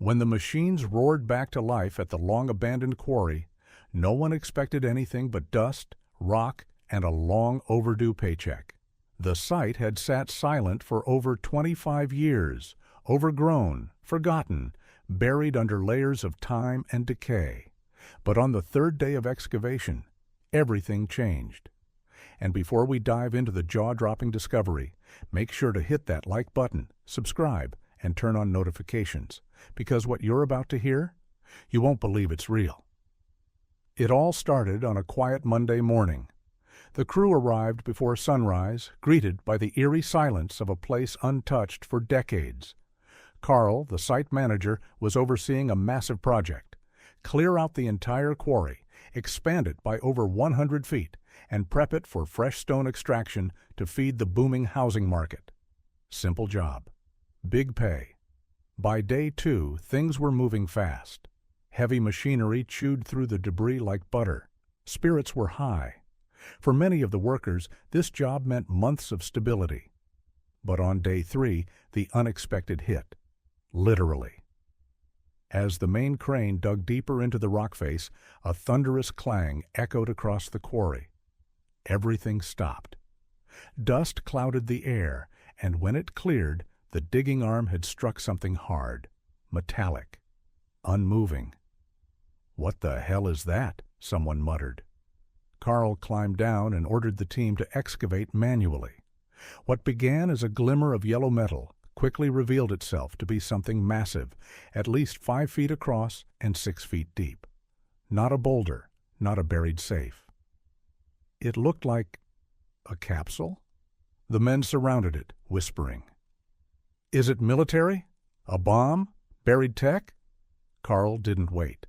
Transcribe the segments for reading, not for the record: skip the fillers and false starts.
When the machines roared back to life at the long-abandoned quarry, no one expected anything but dust, rock, and a long overdue paycheck. The site had sat silent for over 25 years, overgrown, forgotten, buried under layers of time and decay. But on the third day of excavation, everything changed. And before we dive into the jaw-dropping discovery, make sure to hit that like button, subscribe, and turn on notifications, because what you're about to hear, you won't believe it's real. It all started on a quiet Monday morning. The crew arrived before sunrise, greeted by the eerie silence of a place untouched for decades. Carl, the site manager, was overseeing a massive project. Clear out the entire quarry, expand it by over 100 feet, and prep it for fresh stone extraction to feed the booming housing market. Simple job. Big pay. By day 2, things were moving fast. Heavy machinery chewed through the debris like butter. Spirits were high. For many of the workers, this job meant months of stability. But on day 3, the unexpected hit. Literally. As the main crane dug deeper into the rock face, a thunderous clang echoed across the quarry. Everything stopped. Dust clouded the air, and when it cleared, the digging arm had struck something hard, metallic, unmoving. "What the hell is that?" someone muttered. Carl climbed down and ordered the team to excavate manually. What began as a glimmer of yellow metal quickly revealed itself to be something massive, at least 5 feet across and 6 feet deep. Not a boulder, not a buried safe. It looked like a capsule. The men surrounded it, whispering. "Is it military? A bomb? Buried tech?" Carl didn't wait.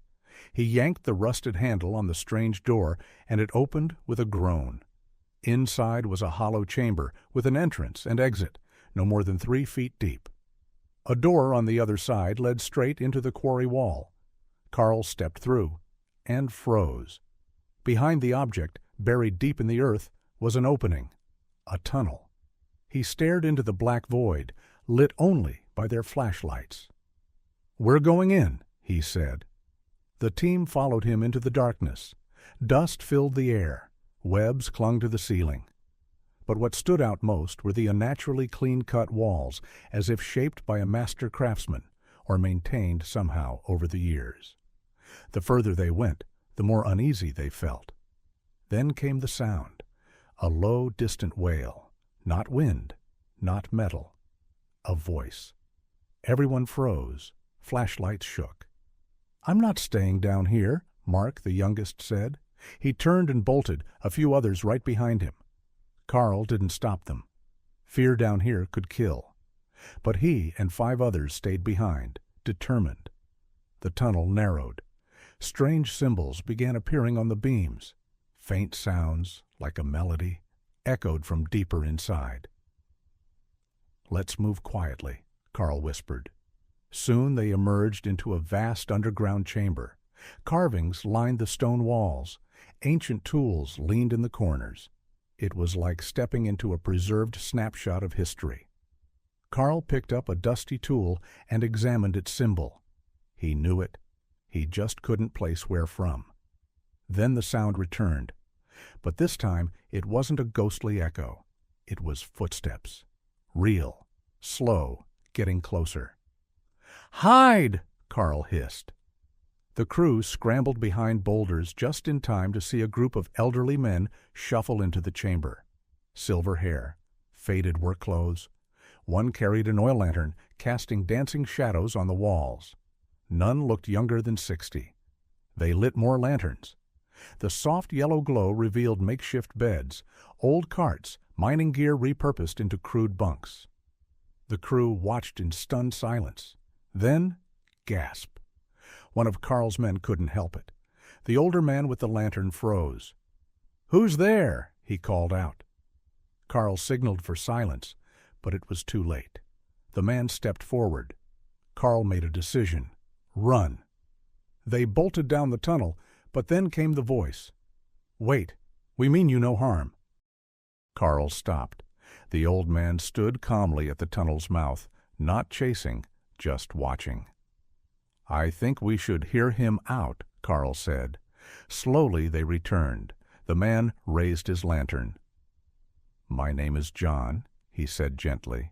He yanked the rusted handle on the strange door, and it opened with a groan. Inside was a hollow chamber with an entrance and exit, no more than 3 feet deep. A door on the other side led straight into the quarry wall. Carl stepped through and froze. Behind the object, buried deep in the earth, was an opening, a tunnel. He stared into the black void, lit only by their flashlights. "We're going in," he said. The team followed him into the darkness. Dust filled the air. Webs clung to the ceiling. But what stood out most were the unnaturally clean-cut walls, as if shaped by a master craftsman or maintained somehow over the years. The further they went, the more uneasy they felt. Then came the sound, a low, distant wail, not wind, not metal, a voice. Everyone froze. Flashlights shook. "I'm not staying down here," Mark, the youngest, said. He turned and bolted, a few others right behind him. Carl didn't stop them. Fear down here could kill. But he and 5 others stayed behind, determined. The tunnel narrowed. Strange symbols began appearing on the beams. Faint sounds, like a melody, echoed from deeper inside. "Let's move quietly," Carl whispered. Soon they emerged into a vast underground chamber. Carvings lined the stone walls. Ancient tools leaned in the corners. It was like stepping into a preserved snapshot of history. Carl picked up a dusty tool and examined its symbol. He knew it. He just couldn't place where from. Then the sound returned. But this time it wasn't a ghostly echo. It was footsteps. Real, slow, getting closer. "Hide!" Carl hissed. The crew scrambled behind boulders just in time to see a group of elderly men shuffle into the chamber. Silver hair, faded work clothes. One carried an oil lantern, casting dancing shadows on the walls. None looked younger than 60. They lit more lanterns. The soft yellow glow revealed makeshift beds, old carts, mining gear repurposed into crude bunks. The crew watched in stunned silence. Then, gasp. One of Carl's men couldn't help it. The older man with the lantern froze. "Who's there?" he called out. Carl signaled for silence, but it was too late. The man stepped forward. Carl made a decision. Run. They bolted down the tunnel, but then came the voice. "Wait, we mean you no harm." Carl stopped. The old man stood calmly at the tunnel's mouth, not chasing, just watching. "I think we should hear him out," Carl said. Slowly they returned. The man raised his lantern. "My name is John," he said gently.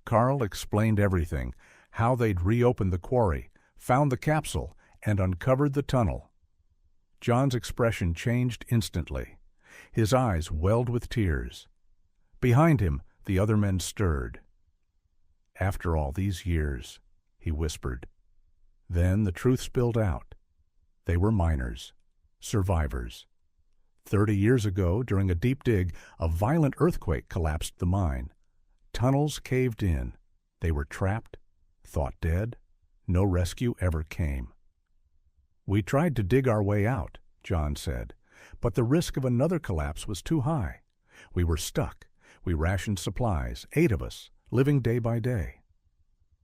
Carl explained everything, how they'd reopened the quarry, found the capsule, and uncovered the tunnel. John's expression changed instantly. His eyes welled with tears. Behind him, the other men stirred. "After all these years," he whispered. Then the truth spilled out. They were miners, survivors. 30 years ago, during a deep dig, a violent earthquake collapsed the mine. Tunnels caved in. They were trapped, thought dead. No rescue ever came. "We tried to dig our way out," John said, "but the risk of another collapse was too high. We were stuck. We rationed supplies, 8 of us, living day by day.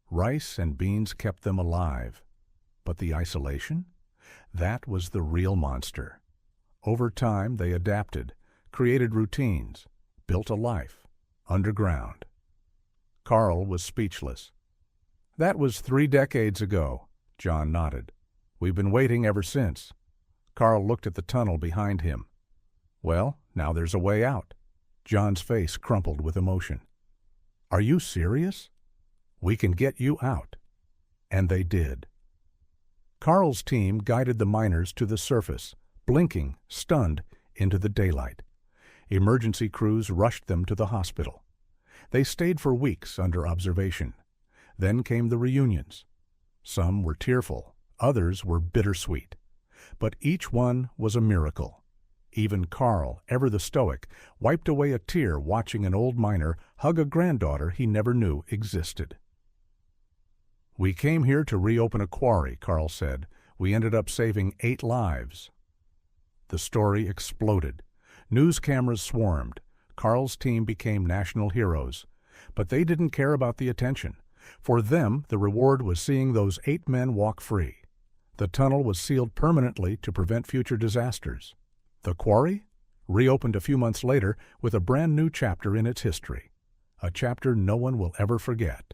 Rice and beans kept them alive. But the isolation? That was the real monster. Over time, they adapted, created routines, built a life, underground." Carl was speechless. "That was 3 decades ago," John nodded. "We've been waiting ever since." Carl looked at the tunnel behind him. "Well, now there's a way out." John's face crumpled with emotion. "Are you serious? We can get you out." And they did. Carl's team guided the miners to the surface, blinking, stunned, into the daylight. Emergency crews rushed them to the hospital. They stayed for weeks under observation. Then came the reunions. Some were tearful, others were bittersweet. But each one was a miracle. Even Carl, ever the stoic, wiped away a tear watching an old miner hug a granddaughter he never knew existed. "We came here to reopen a quarry," Carl said. "We ended up saving 8 lives." The story exploded. News cameras swarmed. Carl's team became national heroes. But they didn't care about the attention. For them, the reward was seeing those 8 men walk free. The tunnel was sealed permanently to prevent future disasters. The quarry? Reopened a few months later with a brand new chapter in its history. A chapter no one will ever forget.